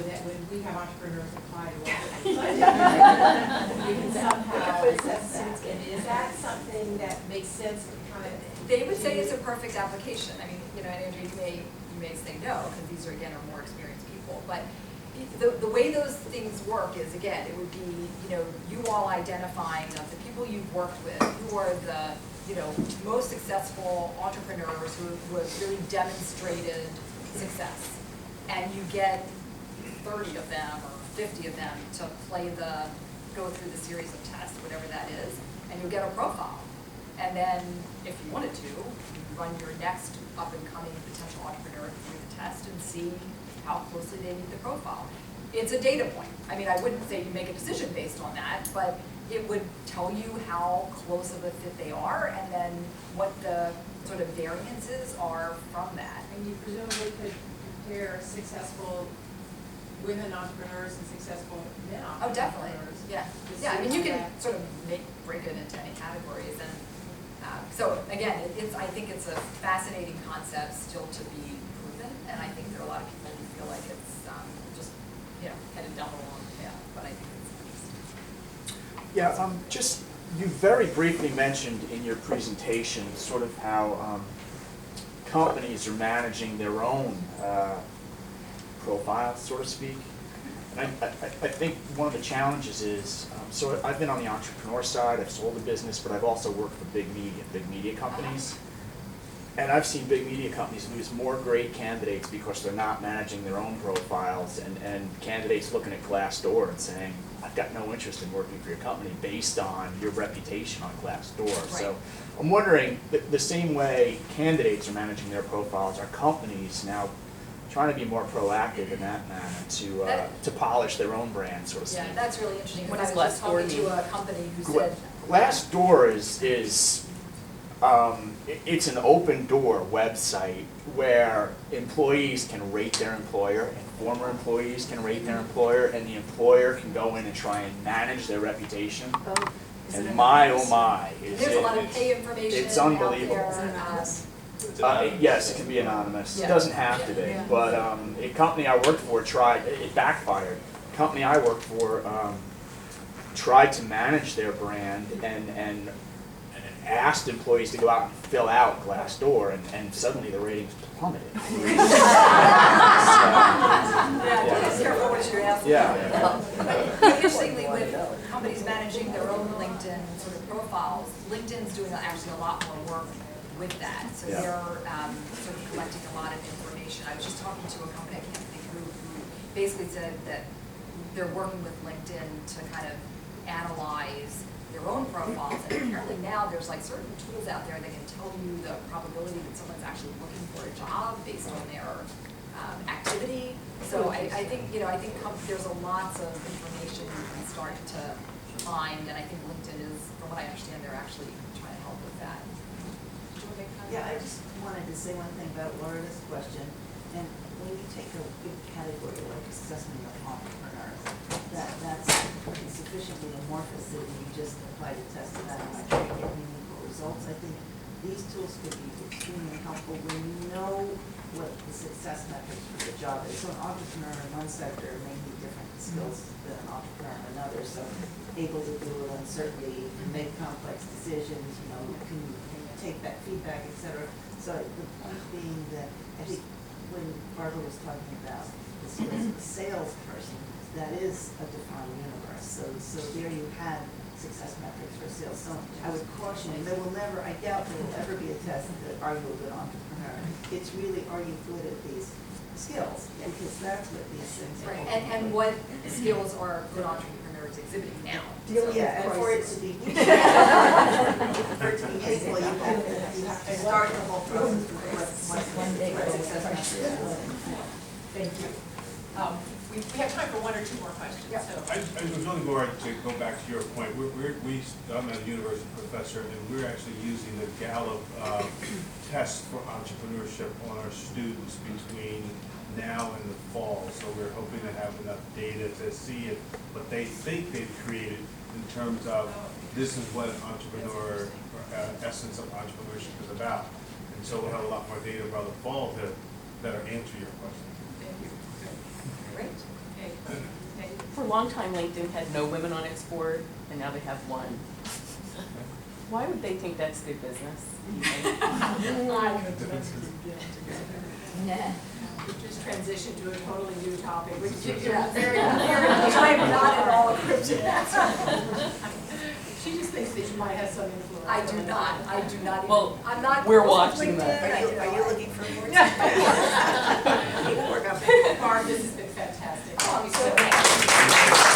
that when we have entrepreneurs apply to us, we can somehow assess that. And is that something that makes sense to kind of? They would say it's a perfect application. I mean, you know, and Andrew, you may say no, because these are, again, are more experienced people. But the way those things work is, again, it would be, you know, you all identifying of the people you've worked with, who are the, you know, most successful entrepreneurs who have really demonstrated success. And you get 30 of them or 50 of them to go through the series of tests, whatever that is, and you'll get a profile. And then, if you wanted to, you run your next up-and-coming potential entrepreneur through the test and see how closely they meet the profile. It's a data point. I mean, I wouldn't say you make a decision based on that, but it would tell you how close of a fit they are, and then what the sort of variances are from that. And you presumably could compare successful women entrepreneurs and successful men entrepreneurs. Oh, definitely. Yeah. Yeah. I mean, you can sort of break it into any categories, and so again, I think it's a fascinating concept still to be proven, and I think there are a lot of people who feel like it's just, you know, headed down the wrong path. But I think it's yeah. Just you very briefly mentioned in your presentation sort of how companies are managing their own profiles, so to speak. And I think one of the challenges is, so I've been on the entrepreneur side, I've sold a business, but I've also worked for big media companies. And I've seen big media companies lose more great candidates because they're not managing their own profiles, and candidates looking at Glassdoor and saying, I've got no interest in working for your company based on your reputation on Glassdoor. Right. So I'm wondering, the same way candidates are managing their profiles, are companies now trying to be more proactive in that manner to polish their own brand, so to speak. Yeah, that's really interesting. What I does was just Glassdoor talking mean? to a company who said Glassdoor is it's an open door website where employees can rate their employer and former employees can rate their employer, and the employer can go in and try and manage their reputation. Oh, And my, oh my, there's a lot of pay information. It's unbelievable. Yes, it can be anonymous. Yeah. It doesn't have to be. Yeah. But a company I worked for tried, it backfired. A company I worked for tried to manage their brand and asked employees to go out and fill out Glassdoor, and suddenly the ratings plummeted. Just careful what you're asking. Yeah. But interestingly, with companies managing their own LinkedIn sort of profiles, LinkedIn's doing actually a lot more work with that. So Yeah. they're sort of collecting a lot of information. I was just talking to a company, I can't think who basically said that they're working with LinkedIn to kind of analyze their own profiles, and apparently now there's like certain tools out there that can tell you the probability that someone's actually looking for a job based on their activity. So I think, you know, there's a lots of information you can start to find, and I think LinkedIn is, from what I understand, they're actually trying to help with that. Yeah, I just wanted to say one thing about Lorna's question. And when you take a big category like assessment of entrepreneurs, that's sufficiently amorphous that you just apply the test to that and like try to get meaningful results. I think these tools could be extremely helpful when you know what the success metrics for the job is. So an entrepreneur in one sector may need different skills than an entrepreneur in another. So able to deal with uncertainty, make complex decisions, you know, can take that feedback, etc. So the point being that I think when Barbara was talking about the skills of a salesperson, that is a defined universe. So there you had success metrics for sales. So I would caution you, I doubt there will ever be a test that are you a good entrepreneur. It's really, are you good at these skills? Because that's what these things are. Right, and what skills are good entrepreneurs exhibiting now? Yeah, and for it to be for it to be useful, you have to start the whole process with what success metrics. Thank you. We have time for one or two more questions. Yeah. So. I was really more to go back to your point. I'm a university professor, and we're actually using the Gallup test for entrepreneurship on our students between now and the fall. So we're hoping to have enough data to see what they think they've created in terms of this is what an entrepreneur, essence of entrepreneurship is about. And so we'll have a lot more data by the fall to better answer your question. Great. long time LinkedIn had no women on its board, and now they have one. Why would they think that's good business? You think? Just transition to a totally new topic, which is Yeah, very clearly, I'm not at all equipped. she just thinks that you might have some influence. I do not even, Well, I'm not. we're close to watching that. LinkedIn. Are you looking for more? Barb, this has been fantastic. Oh, Thank you so much.